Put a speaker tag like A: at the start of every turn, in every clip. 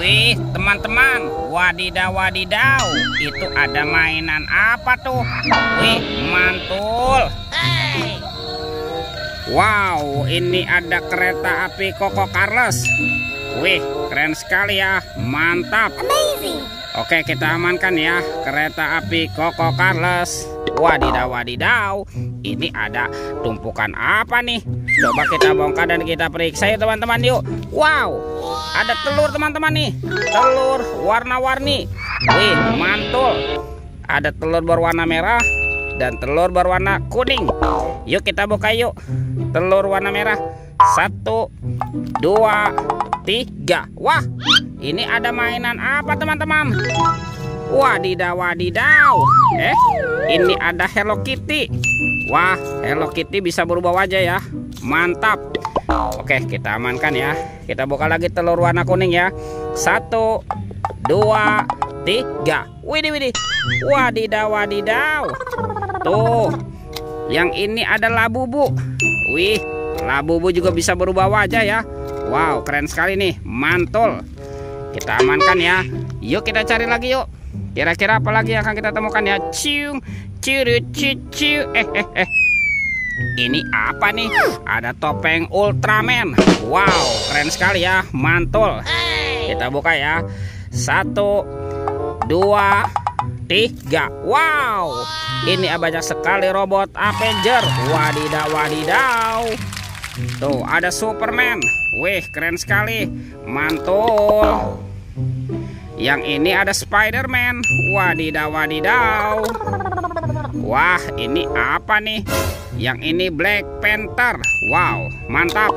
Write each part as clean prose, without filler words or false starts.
A: Wih, teman-teman, wadidaw wadidaw, itu ada mainan apa tuh? Wih, mantul. Wow, ini ada kereta api Koko Carles. Wih, keren sekali ya, mantap. Oke, kita amankan ya kereta api Koko Carles. Wadidaw wadidaw, ini ada tumpukan apa nih? Coba kita bongkar dan kita periksa ya teman-teman, yuk. Wow, ada telur teman-teman nih, telur warna-warni. Wih, mantul. Ada telur berwarna merah dan telur berwarna kuning. Yuk kita buka yuk. Telur warna merah, 1, 2, 3. Wah, ini ada mainan apa teman-teman? Wadidaw wadidaw. Ini ada Hello Kitty. Wah, Hello Kitty bisa berubah wajah ya. Mantap. Oke, kita amankan ya. Kita buka lagi telur warna kuning ya. 1, 2, 3. Widih widih. Wadidaw wadidaw. Tuh, yang ini ada Labubu. Wih, Labubu juga bisa berubah wajah ya. Wow, keren sekali nih, mantul. Kita amankan ya. Yuk kita cari lagi yuk. Kira-kira apa lagi yang akan kita temukan ya? Cium, ciru, ciu. Ini apa nih? Ada topeng Ultraman. Wow, keren sekali ya, mantul. Kita buka ya. 1, 2, 3. Wow, ini banyak sekali robot Avenger. Wadidaw wadidaw. Tuh, ada Superman. Wih, keren sekali, mantul. Yang ini ada Spider-Man. Wadidaw wadidaw. Wah, ini apa nih? Yang ini Black Panther. Wow, mantap.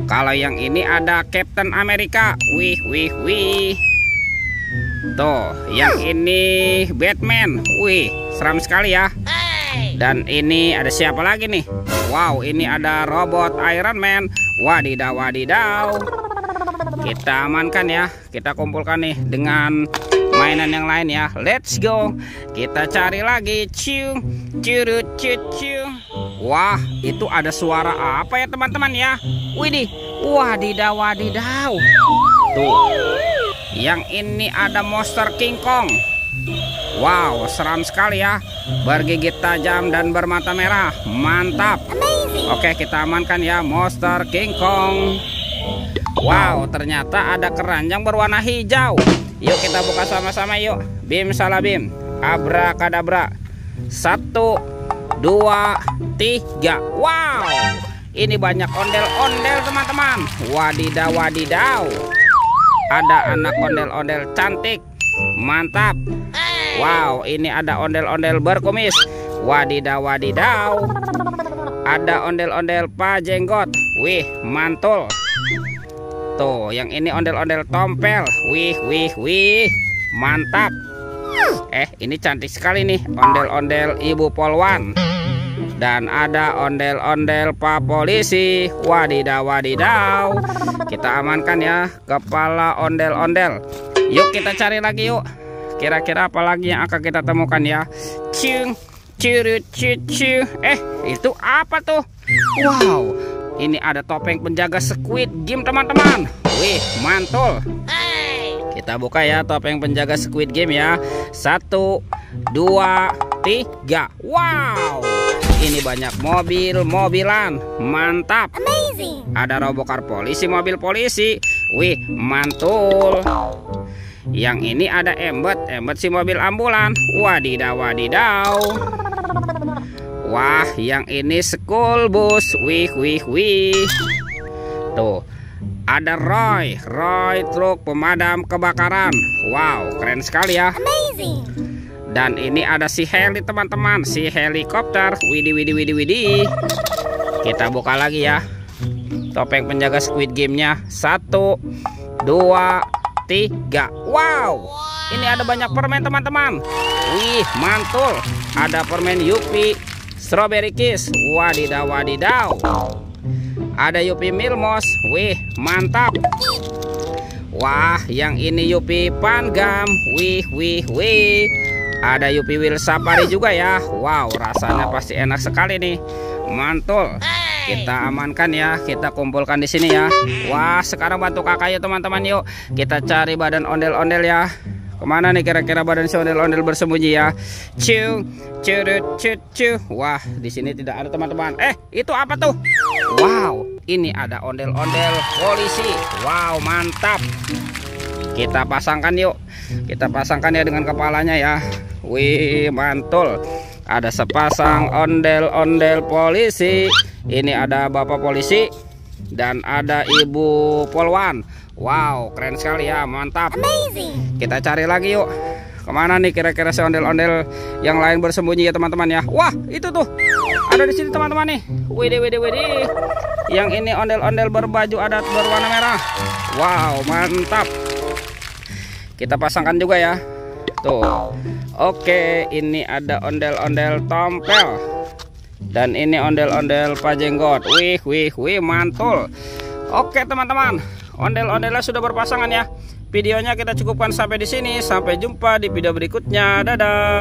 A: Kalau yang ini ada Captain America. Wih wih wih. Tuh, yang ini Batman. Wih, seram sekali ya. Dan ini ada siapa lagi nih? Wow, ini ada robot Iron Man. Wadidaw wadidaw. Kita amankan ya. Kita kumpulkan nih dengan mainan yang lain ya. Let's go. Kita cari lagi. Ciu, ciru, ciu. Wah, itu ada suara apa ya teman-teman ya? Widih, wadidaw wadidaw. Tuh, yang ini ada monster King Kong. Wow, seram sekali ya. Bergigit tajam dan bermata merah. Mantap. Oke, kita amankan ya monster King Kong. Wow, ternyata ada keranjang berwarna hijau. Yuk kita buka sama-sama yuk. Bim salah bim. Abrakadabra. 1, 2, 3. Wow, ini banyak ondel-ondel teman-teman. Wadidaw wadidaw. Ada anak ondel-ondel cantik. Mantap. Wow, ini ada ondel-ondel berkumis. Wadidaw wadidaw. Ada ondel-ondel pajenggot. Wih, mantul. Tuh, yang ini ondel-ondel tompel. Wih wih wih. Mantap. Ini cantik sekali nih, ondel-ondel Ibu Polwan. Dan ada ondel-ondel Pak Polisi. Wadidaw wadidaw. Kita amankan ya kepala ondel-ondel. Yuk kita cari lagi yuk. Kira-kira apa lagi yang akan kita temukan ya? Cium, ciru, ciu. Itu apa tuh? Wow, ini ada topeng penjaga Squid Game teman-teman. Wih, mantul. Kita buka ya topeng penjaga Squid Game ya. 1, 2, 3. Wow, ini banyak mobil-mobilan. Mantap. Ada robocar polisi, mobil polisi. Wih, mantul. Yang ini ada Embet si mobil ambulan. Wadidaw wadidaw. Wah, yang ini school bus. Wih wih wih. Tuh, ada Roy truk pemadam kebakaran. Wow, keren sekali ya. Dan ini ada si Heli teman-teman, si helikopter. Widih widih widih widih. Kita buka lagi ya topeng penjaga Squid Game-nya. 1, 2, 3. Wow, ini ada banyak permen teman-teman. Wih, mantul. Ada permen Yupi Strawberry Kiss. Wadidaw wadidaw. Ada Yupi Milmos. Wih, mantap. Wah, yang ini Yupi Pangam. Wih wih wih. Ada Yupi Will Safari juga ya. Wow, rasanya pasti enak sekali nih. Mantul. Kita amankan ya, kita kumpulkan di sini ya. Wah, sekarang bantu kakak ya teman-teman, yuk. Kita cari badan ondel-ondel ya. Kemana nih kira-kira badan si ondel-ondel bersembunyi ya? Ciu, curut, cucu. Wah, di sini tidak ada teman-teman. Itu apa tuh? Wow, ini ada ondel-ondel polisi. Wow, mantap. Kita pasangkan yuk. Kita pasangkan ya dengan kepalanya ya. Wih, mantul. Ada sepasang ondel-ondel polisi. Ini ada bapak polisi dan ada ibu polwan. Wow, keren sekali ya, mantap. Amazing. Kita cari lagi yuk. Kemana nih kira-kira si ondel-ondel yang lain bersembunyi ya teman-teman ya? Wah, itu tuh. Ada di sini teman-teman nih. Widih. Yang ini ondel-ondel berbaju adat berwarna merah. Wow, mantap. Kita pasangkan juga ya. Tuh. Oke, ini ada ondel-ondel tompel. Dan ini ondel-ondel pajenggot. Wih, mantul. Oke teman-teman, ondel-ondelnya sudah berpasangan ya. Videonya kita cukupkan sampai di sini. Sampai jumpa di video berikutnya. Dadah.